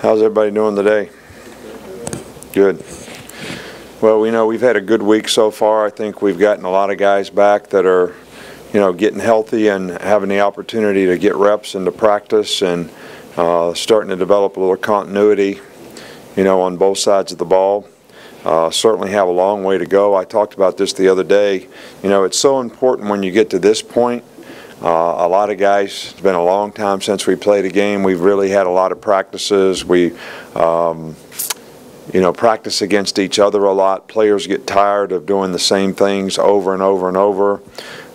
How's everybody doing today? Good. Well, we know we've had a good week so far. I think we've gotten a lot of guys back that are, getting healthy and having the opportunity to get reps into practice and starting to develop a little continuity, on both sides of the ball. Certainly have a long way to go. I talked about this the other day. It's so important when you get to this point. A lot of guys, it's been a long time since we played a game. We've really had a lot of practices. We, practice against each other a lot. Players get tired of doing the same things over and over and over.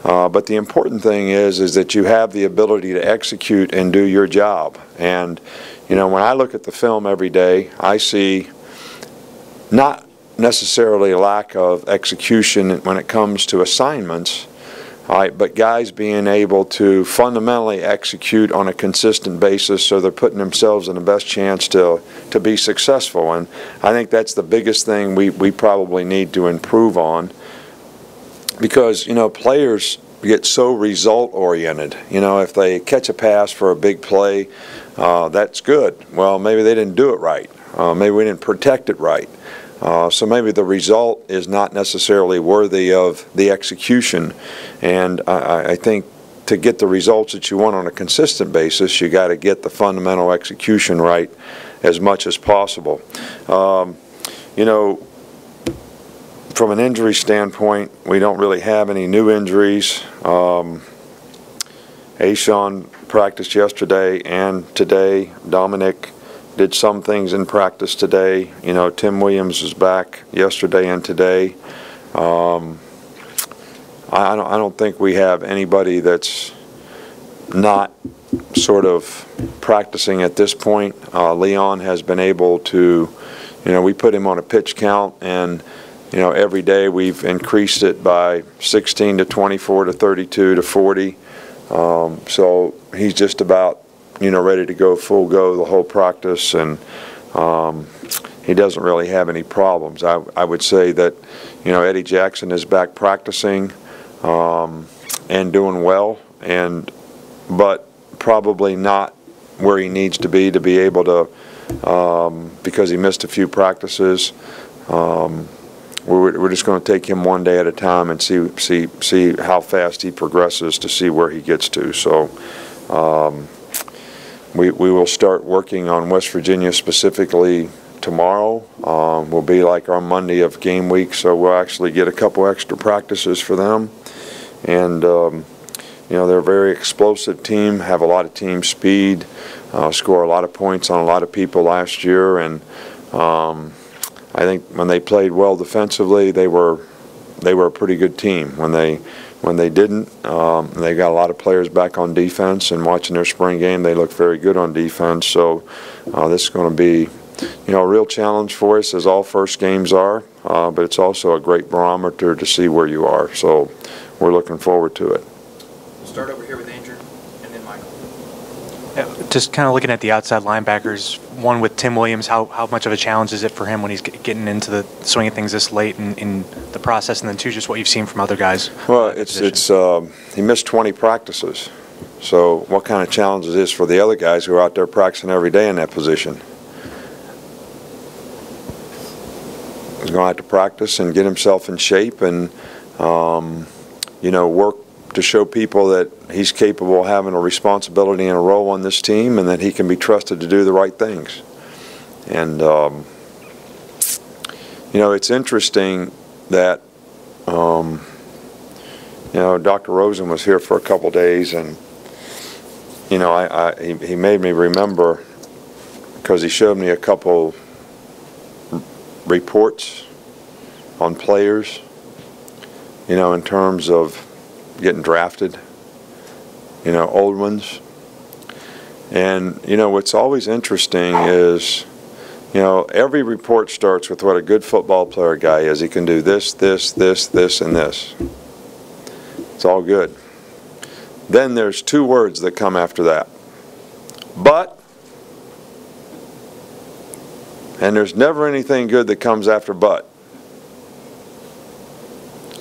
But the important thing is that you have the ability to execute and do your job. And, when I look at the film every day, I see not necessarily a lack of execution when it comes to assignments, but guys being able to fundamentally execute on a consistent basis so they're putting themselves in the best chance to be successful. And I think that's the biggest thing we probably need to improve on, because, players get so result-oriented. If they catch a pass for a big play, that's good. Well, maybe they didn't do it right. Maybe we didn't protect it right. So maybe the result is not necessarily worthy of the execution. And I think to get the results that you want on a consistent basis, you got to get the fundamental execution right as much as possible. From an injury standpoint, we don't really have any new injuries. Ashawn practiced yesterday and today. Dominic did some things in practice today. Tim Williams is back yesterday and today. I don't think we have anybody that's not sort of practicing at this point. Leon has been able to, we put him on a pitch count, and every day we've increased it by 16 to 24 to 32 to 40. So he's just about ready to go full go the whole practice, and he doesn't really have any problems. I would say that Eddie Jackson is back practicing and doing well, but probably not where he needs to be able to, because he missed a few practices. We're just going to take him one day at a time and see how fast he progresses to see where he gets to. So we will start working on West Virginia specifically tomorrow. Will be like our Monday of game week, so we'll actually get a couple extra practices for them. And they're a very explosive team, have a lot of team speed, score a lot of points on a lot of people last year, and I think when they played well defensively, they were a pretty good team. When they didn't, they got a lot of players back on defense, and watching their spring game, they look very good on defense. So this is going to be, a real challenge for us, as all first games are, but it's also a great barometer to see where you are. So we're looking forward to it. We'll start over here with Andrew, and then Michael. Yeah, just kind of looking at the outside linebackers, one with Tim Williams, how much of a challenge is it for him when he's getting into the swing of things this late in the process, and then two, just what you've seen from other guys? Well, he missed 20 practices. So what kind of challenge is this for the other guys who are out there practicing every day in that position? He's going to have to practice and get himself in shape and, work to show people that he's capable of having a responsibility and a role on this team, and that he can be trusted to do the right things. And, it's interesting that, Dr. Rosen was here for a couple days, and, he made me remember, because he showed me a couple reports on players, in terms of getting drafted, old ones. And, what's always interesting is, every report starts with what a good football player guy is. He can do this, this, this, this, and this. It's all good. Then there's two words that come after that. But, and there's never anything good that comes after but.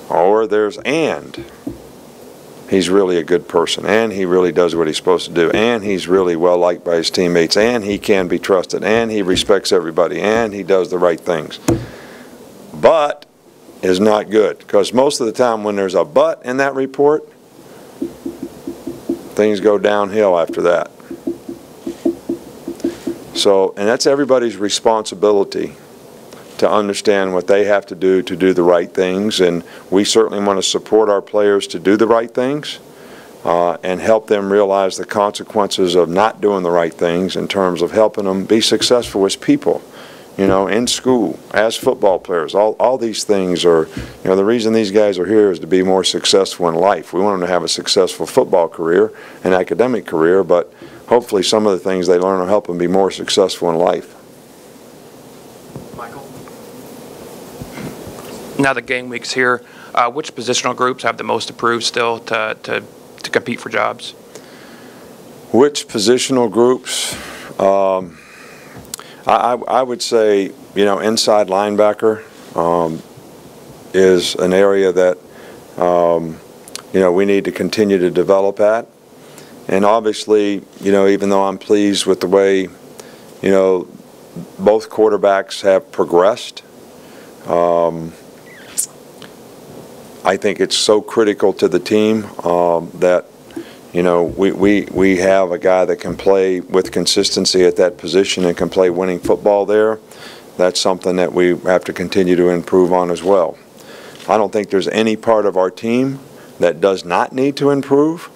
Or there's and. he's really a good person, and he really does what he's supposed to do, and he's really well liked by his teammates, and he can be trusted, and he respects everybody, and he does the right things. But is not good, because most of the time when there's a but in that report, things go downhill after that. So, and that's everybody's responsibility to understand what they have to do the right things, and we certainly want to support our players to do the right things and help them realize the consequences of not doing the right things in terms of helping them be successful as people, you know, in school, as football players. All these things are, you know, the reason these guys are here is to be more successful in life. We want them to have a successful football career, an academic career, but hopefully some of the things they learn will help them be more successful in life. Michael? Now the game week's here, which positional groups have the most to prove still to compete for jobs? Which positional groups? I would say, you know, inside linebacker is an area that, you know, we need to continue to develop at. And obviously, you know, even though I'm pleased with the way, you know, both quarterbacks have progressed, I think it's so critical to the team that, you know, we have a guy that can play with consistency at that position and can play winning football there. That's something that we have to continue to improve on as well. I don't think there's any part of our team that does not need to improve.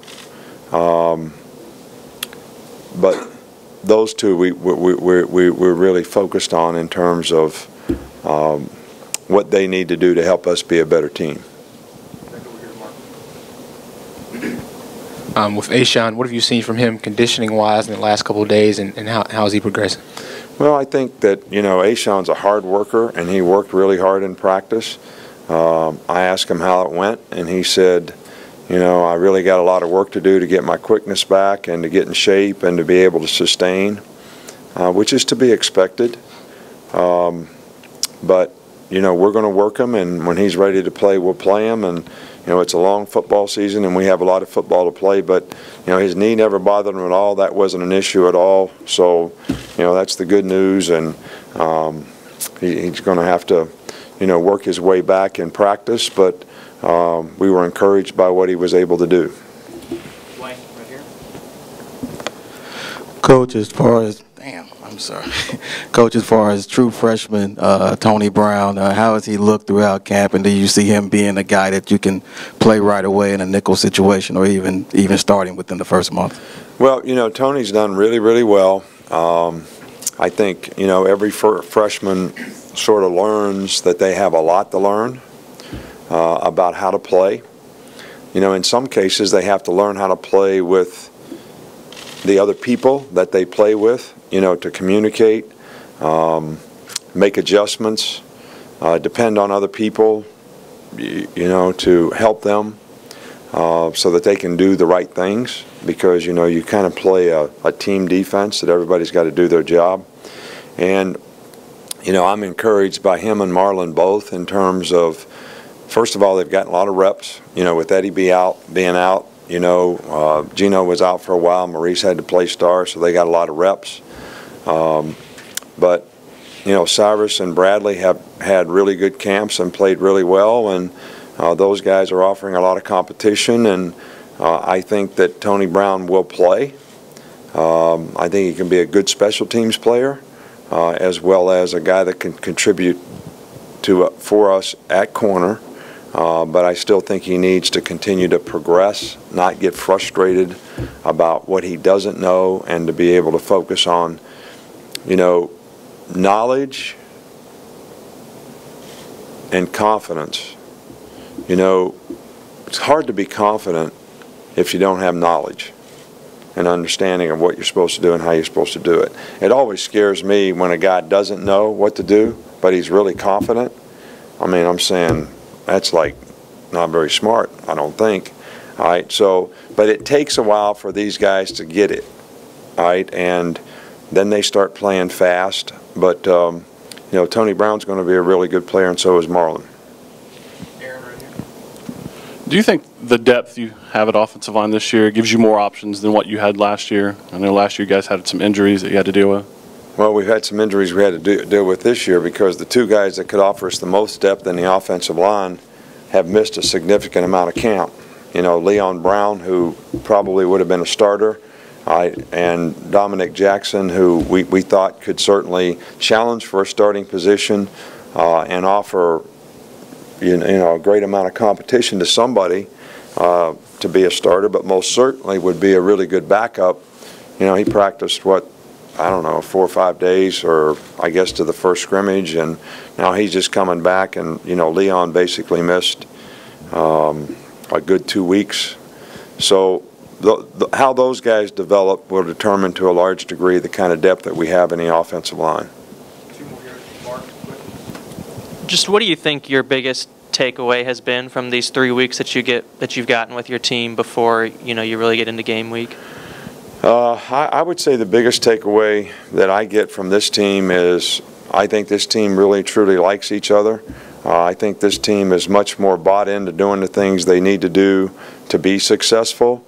But those two we're really focused on in terms of what they need to do to help us be a better team. With Ashawn, what have you seen from him conditioning-wise in the last couple of days, and how is he progressing? Well, I think that, you know, Ashawn's a hard worker, and he worked really hard in practice. I asked him how it went, and he said, you know, I really got a lot of work to do to get my quickness back and to get in shape and to be able to sustain, which is to be expected. But, you know, we're going to work him, and when he's ready to play, we'll play him. And, you know, it's a long football season, and we have a lot of football to play. But, you know, his knee never bothered him at all. That wasn't an issue at all. So, you know, that's the good news. And he's going to have to, you know, work his way back in practice. But we were encouraged by what he was able to do. Right here. Coach, as far as Coach, as far as true freshman Tony Brown, how has he looked throughout camp, and do you see him being a guy that you can play right away in a nickel situation, or even starting within the first month? Well, you know, Tony's done really, really well. I think, you know, every freshman sort of learns that they have a lot to learn about how to play. You know, in some cases they have to learn how to play with the other people that they play with, you know, to communicate, make adjustments, depend on other people, you know, to help them so that they can do the right things, because, you know, you kind of play a team defense that everybody's got to do their job. And, you know, I'm encouraged by him and Marlon both in terms of, first of all, they've gotten a lot of reps, you know, with Eddie being out. You know, Gino was out for a while. Maurice had to play star, so they got a lot of reps. But, you know, Cyrus and Bradley have had really good camps and played really well, and those guys are offering a lot of competition, and I think that Tony Brown will play. I think he can be a good special teams player, as well as a guy that can contribute for us at corner. But I still think he needs to continue to progress, not get frustrated about what he doesn't know, and to be able to focus on, you know, knowledge and confidence. You know, it's hard to be confident if you don't have knowledge and understanding of what you're supposed to do and how you're supposed to do it. It always scares me when a guy doesn't know what to do, but he's really confident. I mean, I'm saying, that's like not very smart, I don't think. All right, so, but it takes a while for these guys to get it, all right, and then they start playing fast. But, you know, Tony Brown's going to be a really good player, and so is Marlon. Aaron right here. Do you think the depth you have at offensive line this year gives you more options than what you had last year? I know last year you guys had some injuries that you had to deal with. Well, we've had some injuries we had to deal with this year because the two guys that could offer us the most depth in the offensive line have missed a significant amount of camp. You know, Leon Brown, who probably would have been a starter, and Dominic Jackson, who we thought could certainly challenge for a starting position and offer a great amount of competition to somebody to be a starter, but most certainly would be a really good backup. You know, he practiced, I don't know, 4 or 5 days, or I guess to the first scrimmage, and now he's just coming back, and Leon basically missed a good 2 weeks. So how those guys develop will determine to a large degree the kind of depth that we have in the offensive line. Just what do you think your biggest takeaway has been from these 3 weeks that you've gotten with your team before you really get into game week? I would say the biggest takeaway that I get from this team is I think this team really truly likes each other. I think this team is much more bought into doing the things they need to do to be successful.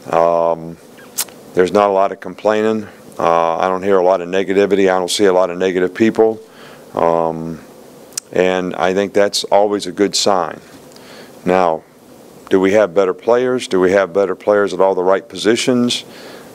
There's not a lot of complaining. I don't hear a lot of negativity. I don't see a lot of negative people. And I think that's always a good sign. Now, do we have better players? Do we have better players at all the right positions?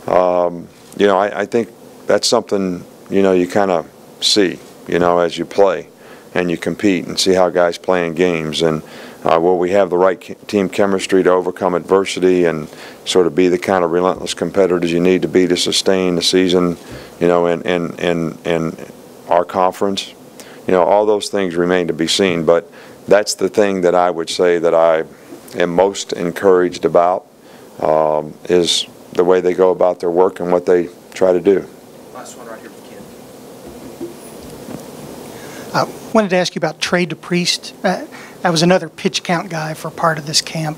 I think that's something, you kind of see, as you play and you compete and see how guys play in games. And will we have the right team chemistry to overcome adversity and sort of be the kind of relentless competitors you need to be to sustain the season, in our conference? All those things remain to be seen. But that's the thing that I would say that I am most encouraged about, is the way they go about their work and what they try to do. Last one right here for Ken. I wanted to ask you about Trey DePriest. That was another pitch count guy for part of this camp.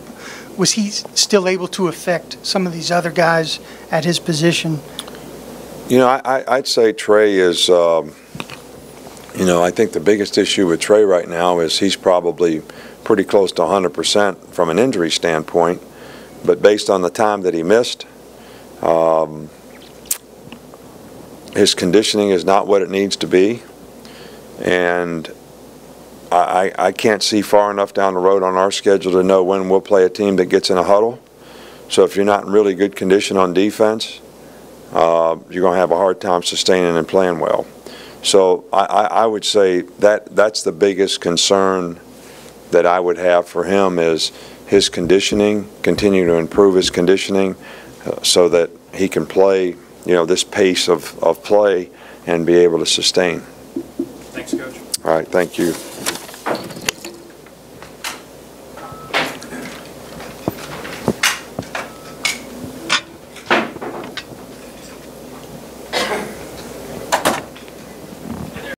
Was he still able to affect some of these other guys at his position? I'd say Trey is, I think the biggest issue with Trey right now is he's probably pretty close to 100% from an injury standpoint. But based on the time that he missed, his conditioning is not what it needs to be, and I can't see far enough down the road on our schedule to know when we'll play a team that gets in a huddle. So if you're not in really good condition on defense, you're going to have a hard time sustaining and playing well. So I would say that's the biggest concern that I would have for him, is his conditioning, continue to improve his conditioning so that he can play, this pace of play and be able to sustain. Thanks, Coach. All right, thank you.